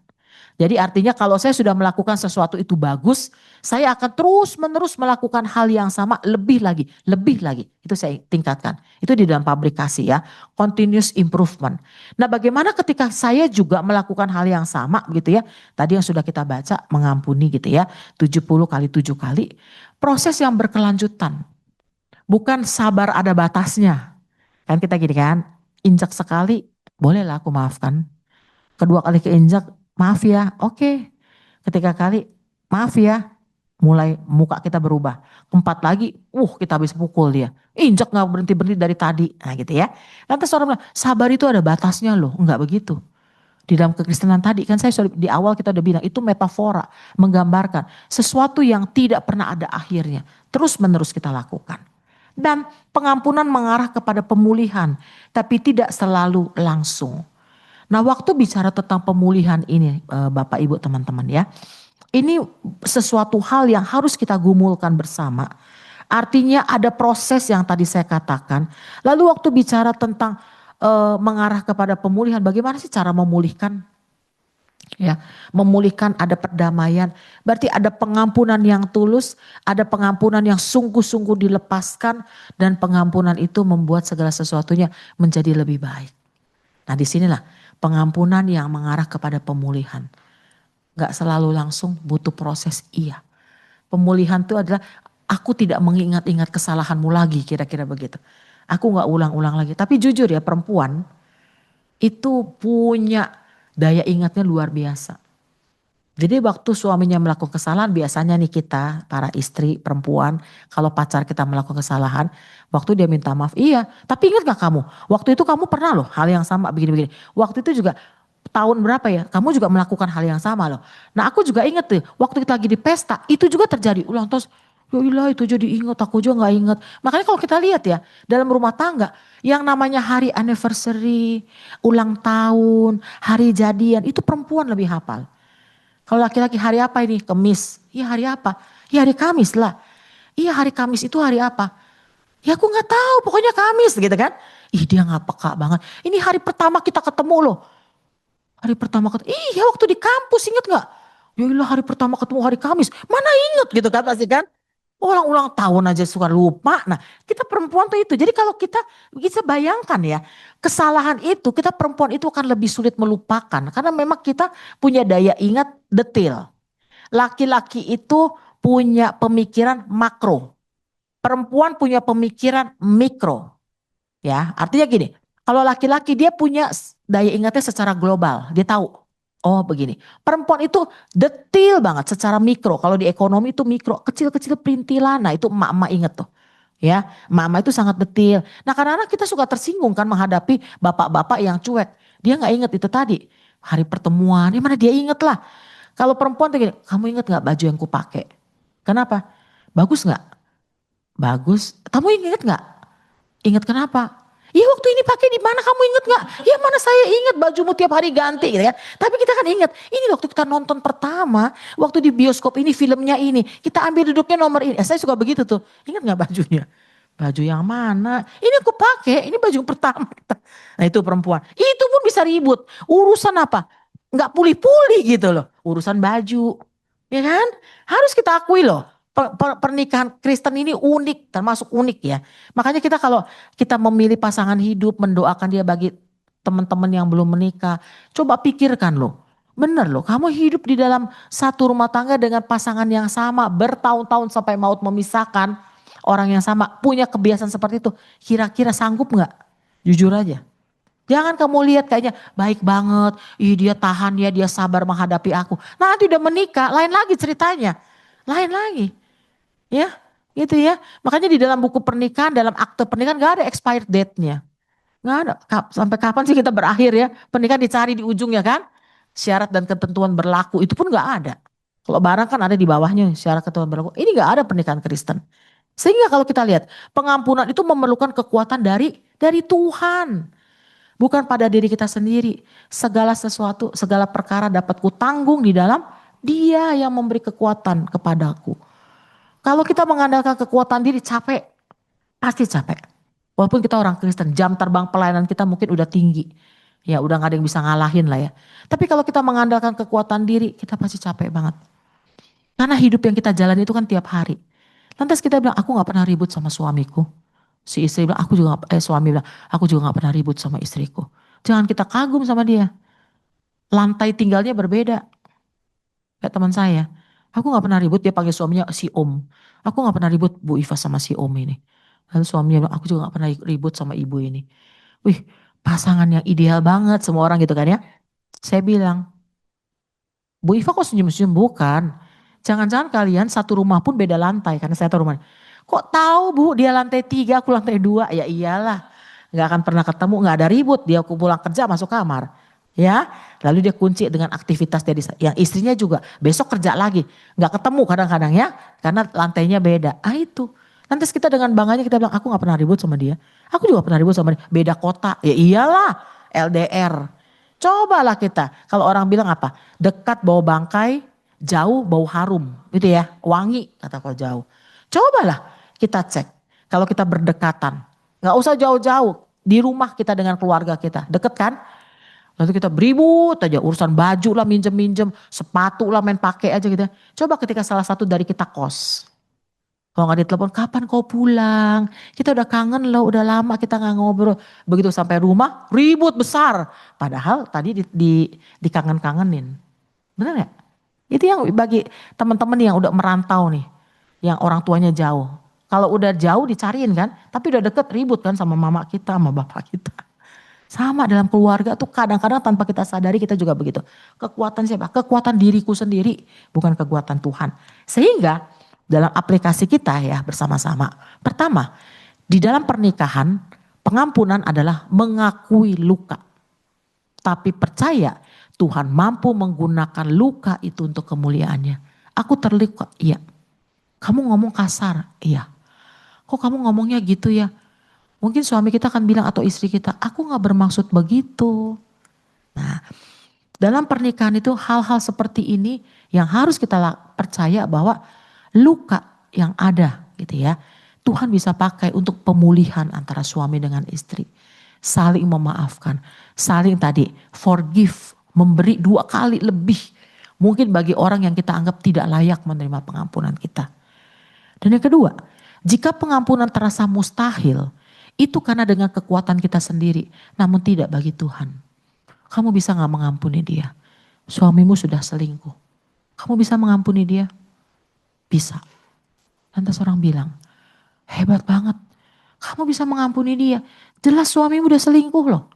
Speaker 1: Jadi artinya kalau saya sudah melakukan sesuatu itu bagus, saya akan terus menerus melakukan hal yang sama lebih lagi, lebih lagi. Itu saya tingkatkan. Itu di dalam pabrikasi ya, continuous improvement. Nah bagaimana ketika saya juga melakukan hal yang sama gitu ya. Tadi yang sudah kita baca mengampuni gitu ya, 70 kali 7 kali. Proses yang berkelanjutan. Bukan sabar ada batasnya. Kan kita gini kan, injak sekali bolehlah aku maafkan. Kedua kali keinjak maaf ya, oke. Ketiga kali, maaf ya, mulai muka kita berubah. Keempat lagi, kita habis pukul dia. Injak gak berhenti-berhenti dari tadi. Nah gitu ya. Lantas orang bilang, sabar itu ada batasnya loh. Enggak begitu. Di dalam kekristenan tadi kan saya di awal kita udah bilang, itu metafora. Menggambarkan sesuatu yang tidak pernah ada akhirnya. Terus menerus kita lakukan. Dan pengampunan mengarah kepada pemulihan. Tapi tidak selalu langsung. Nah waktu bicara tentang pemulihan ini Bapak Ibu teman-teman ya. Ini sesuatu hal yang harus kita gumulkan bersama. Artinya ada proses yang tadi saya katakan. Lalu waktu bicara tentang mengarah kepada pemulihan. Bagaimana sih cara memulihkan? Ya, memulihkan ada perdamaian. Berarti ada pengampunan yang tulus. Ada pengampunan yang sungguh-sungguh dilepaskan. Dan pengampunan itu membuat segala sesuatunya menjadi lebih baik. Nah disinilah pengampunan yang mengarah kepada pemulihan. Gak selalu langsung butuh proses iya. Pemulihan itu adalah aku tidak mengingat-ingat kesalahanmu lagi kira-kira begitu. Aku gak ulang-ulang lagi. Tapi jujur ya perempuan itu punya daya ingatnya luar biasa. Jadi waktu suaminya melakukan kesalahan biasanya nih kita para istri perempuan kalau pacar kita melakukan kesalahan waktu dia minta maaf iya tapi ingat gak kamu waktu itu kamu pernah loh hal yang sama begini-begini waktu itu juga tahun berapa ya kamu juga melakukan hal yang sama loh. Nah aku juga inget tuh waktu kita lagi di pesta itu juga terjadi ulang terus yailah itu jadi inget aku juga gak inget. Makanya kalau kita lihat ya dalam rumah tangga yang namanya hari anniversary, ulang tahun, hari jadian itu perempuan lebih hafal. Kalau laki-laki hari apa ini? Kemis. Iya hari apa? Ya hari Kamis lah. Iya hari Kamis itu hari apa? Ya aku gak tahu pokoknya Kamis gitu kan. Ih dia gak peka banget. Ini hari pertama kita ketemu loh. Hari pertama ketemu. Iya waktu di kampus inget gak? Yalah hari pertama ketemu hari Kamis. Mana inget gitu kan pasti kan. Orang ulang tahun aja suka lupa. Nah, kita perempuan tuh itu. Jadi kalau kita bisa bayangkan ya, kesalahan itu kita perempuan itu akan lebih sulit melupakan karena memang kita punya daya ingat detail. Laki-laki itu punya pemikiran makro. Perempuan punya pemikiran mikro. Ya, artinya gini, kalau laki-laki dia punya daya ingatnya secara global, dia tahu. Oh begini, perempuan itu detil banget secara mikro. Kalau di ekonomi itu mikro, kecil-kecil perintilan. Nah itu emak-emak inget tuh. Ya, emak-emak itu sangat detil. Nah kadang-kadang kita suka tersinggung kan menghadapi bapak-bapak yang cuek. Dia nggak inget itu tadi. Hari pertemuan, ya mana dia inget lah. Kalau perempuan tuh gini, kamu inget nggak baju yang kupakai? Kenapa? Bagus nggak? Bagus. Kamu inget nggak? Ingat kenapa? Ya waktu ini pakai di mana kamu ingat nggak? Ya mana saya ingat bajumu tiap hari ganti gitu ya. Tapi kita kan ingat, ini waktu kita nonton pertama, waktu di bioskop ini filmnya ini, kita ambil duduknya nomor ini. Saya suka begitu tuh. Ingat nggak bajunya? Baju yang mana? Ini aku pakai, ini baju yang pertama. Nah itu perempuan. Itu pun bisa ribut. Urusan apa? Nggak pulih-pulih gitu loh. Urusan baju. Ya kan? Harus kita akui loh. Pernikahan Kristen ini unik, termasuk unik ya. Makanya kita kalau kita memilih pasangan hidup, mendoakan dia bagi teman-teman yang belum menikah. Coba pikirkan loh. Bener loh, kamu hidup di dalam satu rumah tangga dengan pasangan yang sama bertahun-tahun sampai maut memisahkan orang yang sama punya kebiasaan seperti itu. Kira-kira sanggup nggak? Jujur aja. Jangan kamu lihat kayaknya baik banget, ih dia tahan ya, dia sabar menghadapi aku. Nanti udah menikah, lain lagi ceritanya. Lain lagi, ya gitu ya. Makanya di dalam buku pernikahan, dalam akte pernikahan gak ada expired date-nya. Nggak ada. Sampai kapan sih kita berakhir ya? Pernikahan dicari di ujung ya kan? Syarat dan ketentuan berlaku itu pun nggak ada. Kalau barang kan ada di bawahnya syarat ketentuan berlaku. Ini nggak ada pernikahan Kristen. Sehingga kalau kita lihat pengampunan itu memerlukan kekuatan dari Tuhan. Bukan pada diri kita sendiri. Segala sesuatu, segala perkara dapat kutanggung di dalam Dia yang memberi kekuatan kepadaku. Kalau kita mengandalkan kekuatan diri capek, pasti capek. Walaupun kita orang Kristen, jam terbang pelayanan kita mungkin udah tinggi. Ya udah gak ada yang bisa ngalahin lah ya. Tapi kalau kita mengandalkan kekuatan diri, kita pasti capek banget. Karena hidup yang kita jalani itu kan tiap hari. Lantas kita bilang, aku gak pernah ribut sama suamiku. Si istri bilang, suami bilang, aku juga gak pernah ribut sama istriku. Jangan kita kagum sama dia. Lantai tinggalnya berbeda. Kayak teman saya. Aku gak pernah ribut, dia panggil suaminya si Om. Aku gak pernah ribut Bu Iva sama si Om ini. Lalu suaminya bilang, aku juga gak pernah ribut sama ibu ini. Wih, pasangan yang ideal banget semua orang gitu kan ya. Saya bilang, Bu Iva kok senyum-senyum? Bukan. Jangan-jangan kalian satu rumah pun beda lantai karena saya tahu rumah. Kok tahu Bu dia lantai 3, aku lantai 2? Ya iyalah. Gak akan pernah ketemu, gak ada ribut. Dia aku pulang kerja masuk kamar. Ya, lalu dia kunci dengan aktivitas dia yang istrinya juga besok kerja lagi. Gak ketemu kadang-kadang ya karena lantainya beda. Ah itu. Lantas kita dengan bangganya kita bilang aku gak pernah ribut sama dia. Aku juga pernah ribut sama dia. Beda kota. Ya iyalah LDR. Cobalah kita. Kalau orang bilang apa? Dekat bau bangkai, jauh bau harum. Gitu ya. Wangi kata kalau jauh. Cobalah kita cek. Kalau kita berdekatan. Gak usah jauh-jauh. Di rumah kita dengan keluarga kita. Deket kan? Lalu kita beribut aja urusan baju lah minjem-minjem. Sepatu lah main pakai aja gitu. Coba ketika salah satu dari kita kos. Kalau nggak ditelepon, kapan kau pulang? Kita udah kangen loh, udah lama kita nggak ngobrol. Begitu sampai rumah, ribut besar. Padahal tadi dikangen-kangenin. Bener nggak? Itu yang bagi teman-teman yang udah merantau nih. Yang orang tuanya jauh. Kalau udah jauh dicariin kan, tapi udah deket ribut kan sama mama kita, sama bapak kita. Sama dalam keluarga tuh kadang-kadang tanpa kita sadari kita juga begitu. Kekuatan siapa? Kekuatan diriku sendiri, bukan kekuatan Tuhan. Sehingga dalam aplikasi kita ya bersama-sama. Pertama, di dalam pernikahan pengampunan adalah mengakui luka. Tapi percaya Tuhan mampu menggunakan luka itu untuk kemuliaannya. Aku terluka, iya. Kamu ngomong kasar, iya. Kok kamu ngomongnya gitu ya? Mungkin suami kita akan bilang atau istri kita, aku gak bermaksud begitu. Nah, dalam pernikahan itu hal-hal seperti ini yang harus kita percaya bahwa luka yang ada gitu ya. Tuhan bisa pakai untuk pemulihan antara suami dengan istri. Saling memaafkan, saling tadi forgive, memberi 2 kali lebih. Mungkin bagi orang yang kita anggap tidak layak menerima pengampunan kita. Dan yang kedua, jika pengampunan terasa mustahil, itu karena dengan kekuatan kita sendiri, namun tidak bagi Tuhan. Kamu bisa gak mengampuni dia? Suamimu sudah selingkuh. Kamu bisa mengampuni dia? Bisa. Lantas orang bilang, hebat banget. Kamu bisa mengampuni dia. Jelas suamimu udah selingkuh loh.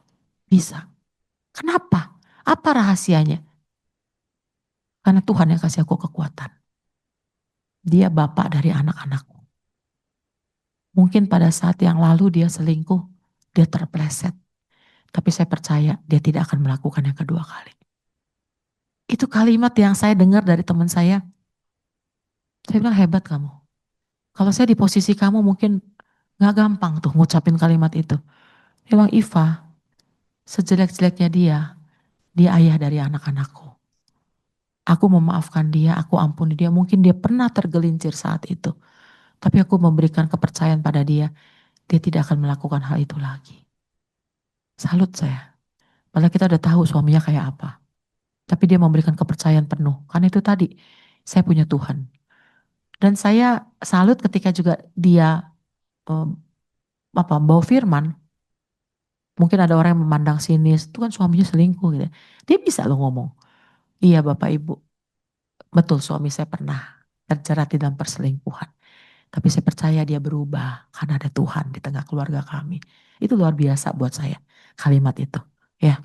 Speaker 1: Bisa. Kenapa? Apa rahasianya? Karena Tuhan yang kasih aku kekuatan. Dia bapak dari anak-anakku. Mungkin pada saat yang lalu dia selingkuh, dia terpleset. Tapi saya percaya dia tidak akan melakukan yang kedua kali. Itu kalimat yang saya dengar dari teman saya. Saya bilang hebat kamu. Kalau saya di posisi kamu mungkin gak gampang tuh ngucapin kalimat itu. Dia bilang, Iva, sejelek-jeleknya dia ayah dari anak-anakku. Aku memaafkan dia, aku ampuni dia. Mungkin dia pernah tergelincir saat itu. Tapi aku memberikan kepercayaan pada dia. Dia tidak akan melakukan hal itu lagi. Salut saya. Padahal kita udah tahu suaminya kayak apa. Tapi dia memberikan kepercayaan penuh. Karena itu tadi, saya punya Tuhan. Dan saya salut ketika juga dia bawa firman. Mungkin ada orang yang memandang sinis, itu kan suaminya selingkuh gitu. Dia bisa loh ngomong. Iya Bapak Ibu, betul suami saya pernah terjerat di dalam perselingkuhan. Tapi saya percaya dia berubah karena ada Tuhan di tengah keluarga kami. Itu luar biasa buat saya kalimat itu. Ya,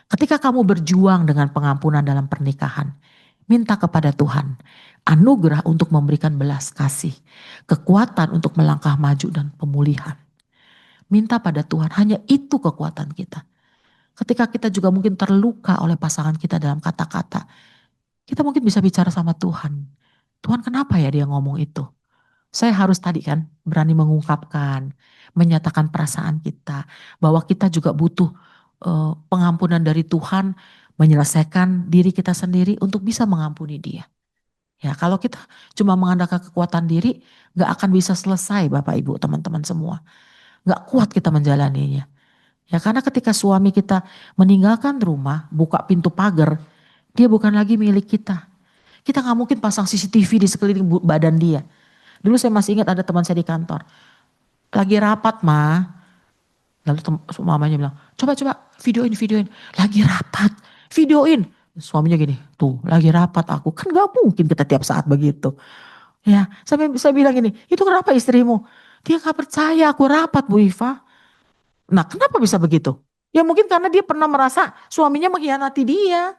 Speaker 1: ketika kamu berjuang dengan pengampunan dalam pernikahan, minta kepada Tuhan anugerah untuk memberikan belas kasih, kekuatan untuk melangkah maju dan pemulihan. Minta pada Tuhan, hanya itu kekuatan kita. Ketika kita juga mungkin terluka oleh pasangan kita dalam kata-kata, kita mungkin bisa bicara sama Tuhan. Tuhan kenapa ya dia ngomong itu? Saya harus tadi kan berani mengungkapkan, menyatakan perasaan kita. Bahwa kita juga butuh pengampunan dari Tuhan, menyelesaikan diri kita sendiri untuk bisa mengampuni dia. Ya, kalau kita cuma mengandalkan kekuatan diri, gak akan bisa selesai Bapak Ibu teman-teman semua. Gak kuat kita menjalaninya. Ya karena ketika suami kita meninggalkan rumah, buka pintu pagar, dia bukan lagi milik kita. Kita gak mungkin pasang CCTV di sekeliling badan dia. Dulu saya masih ingat ada teman saya di kantor. Lagi rapat lalu mamanya bilang, coba videoin. Lagi rapat, videoin. Suaminya gini, tuh lagi rapat aku. Kan gak mungkin kita tiap saat begitu. Ya, sampai saya bilang gini, itu kenapa istrimu? Dia gak percaya aku rapat Bu Iva. Nah kenapa bisa begitu? Ya mungkin karena dia pernah merasa suaminya mengkhianati dia.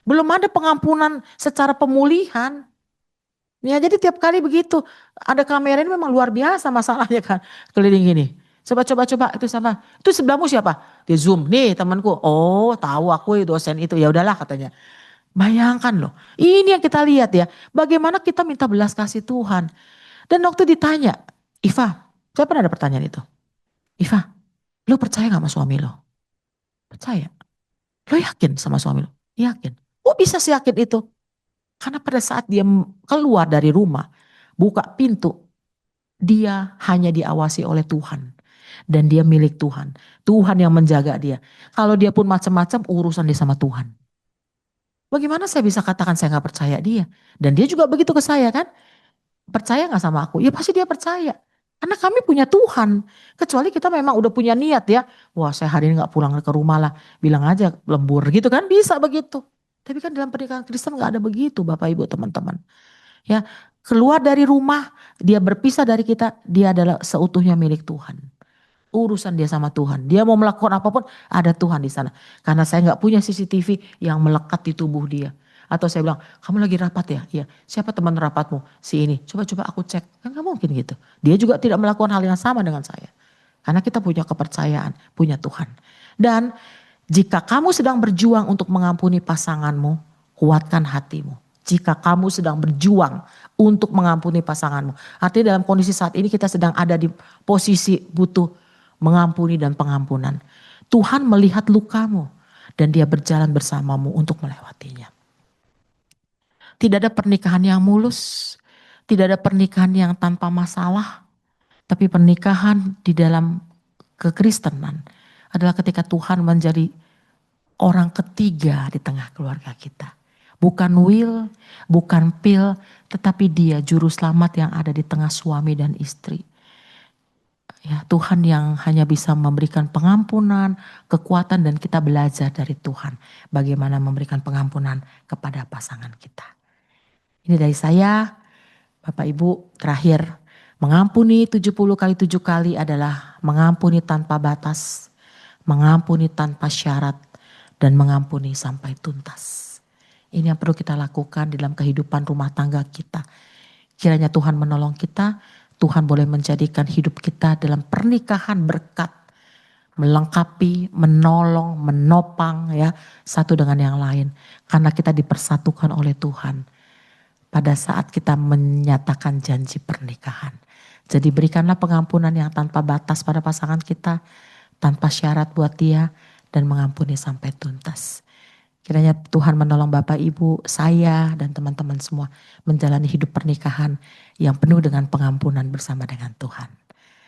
Speaker 1: Belum ada pengampunan secara pemulihan. Ya jadi tiap kali begitu. Ada kamera ini memang luar biasa masalahnya kan. Keliling gini. Coba itu sama. Itu sebelahmu siapa? Dia zoom. Nih temanku. Oh tahu aku dosen itu. Ya udahlah katanya. Bayangkan loh. Ini yang kita lihat ya. Bagaimana kita minta belas kasih Tuhan. Dan waktu ditanya. Iva. Saya pernah ada pertanyaan itu. Iva. Lo percaya gak sama suami lo? Percaya. Lo yakin sama suami lo? Yakin. Oh bisa sih yakin itu. Karena pada saat dia keluar dari rumah, buka pintu, dia hanya diawasi oleh Tuhan. Dan dia milik Tuhan. Tuhan yang menjaga dia. Kalau dia pun macam-macam urusan dia sama Tuhan. Bagaimana saya bisa katakan saya gak percaya dia? Dan dia juga begitu ke saya kan? Percaya gak sama aku? Ya pasti dia percaya. Karena kami punya Tuhan. Kecuali kita memang udah punya niat ya. Wah saya hari ini gak pulang ke rumah lah. Bilang aja lembur gitu kan. Bisa begitu. Tapi kan dalam pernikahan Kristen gak ada begitu Bapak Ibu teman-teman. Ya keluar dari rumah. Dia berpisah dari kita. Dia adalah seutuhnya milik Tuhan. Urusan dia sama Tuhan. Dia mau melakukan apapun ada Tuhan di sana. Karena saya gak punya CCTV yang melekat di tubuh dia. Atau saya bilang, kamu lagi rapat ya? Iya. Siapa teman rapatmu? Si ini. Coba aku cek. Kan gak mungkin gitu. Dia juga tidak melakukan hal yang sama dengan saya. Karena kita punya kepercayaan, punya Tuhan. Dan jika kamu sedang berjuang untuk mengampuni pasanganmu, kuatkan hatimu. Jika kamu sedang berjuang untuk mengampuni pasanganmu. Artinya dalam kondisi saat ini kita sedang ada di posisi butuh mengampuni dan pengampunan. Tuhan melihat lukamu dan dia berjalan bersamamu untuk melewatinya. Tidak ada pernikahan yang mulus, tidak ada pernikahan yang tanpa masalah, tapi pernikahan di dalam kekristenan adalah ketika Tuhan menjadi orang ketiga di tengah keluarga kita. Bukan will, bukan pil, tetapi dia juru selamat yang ada di tengah suami dan istri. Ya, Tuhan yang hanya bisa memberikan pengampunan, kekuatan, dan kita belajar dari Tuhan bagaimana memberikan pengampunan kepada pasangan kita. Ini dari saya, Bapak Ibu, terakhir. Mengampuni 70 kali 7 kali adalah mengampuni tanpa batas, mengampuni tanpa syarat, dan mengampuni sampai tuntas. Ini yang perlu kita lakukan dalam kehidupan rumah tangga kita. Kiranya Tuhan menolong kita, Tuhan boleh menjadikan hidup kita dalam pernikahan berkat, melengkapi, menolong, menopang ya satu dengan yang lain. Karena kita dipersatukan oleh Tuhan pada saat kita menyatakan janji pernikahan. Jadi berikanlah pengampunan yang tanpa batas pada pasangan kita, tanpa syarat buat dia, dan mengampuni sampai tuntas. Kiranya Tuhan menolong Bapak Ibu, saya dan teman-teman semua menjalani hidup pernikahan yang penuh dengan pengampunan bersama dengan Tuhan.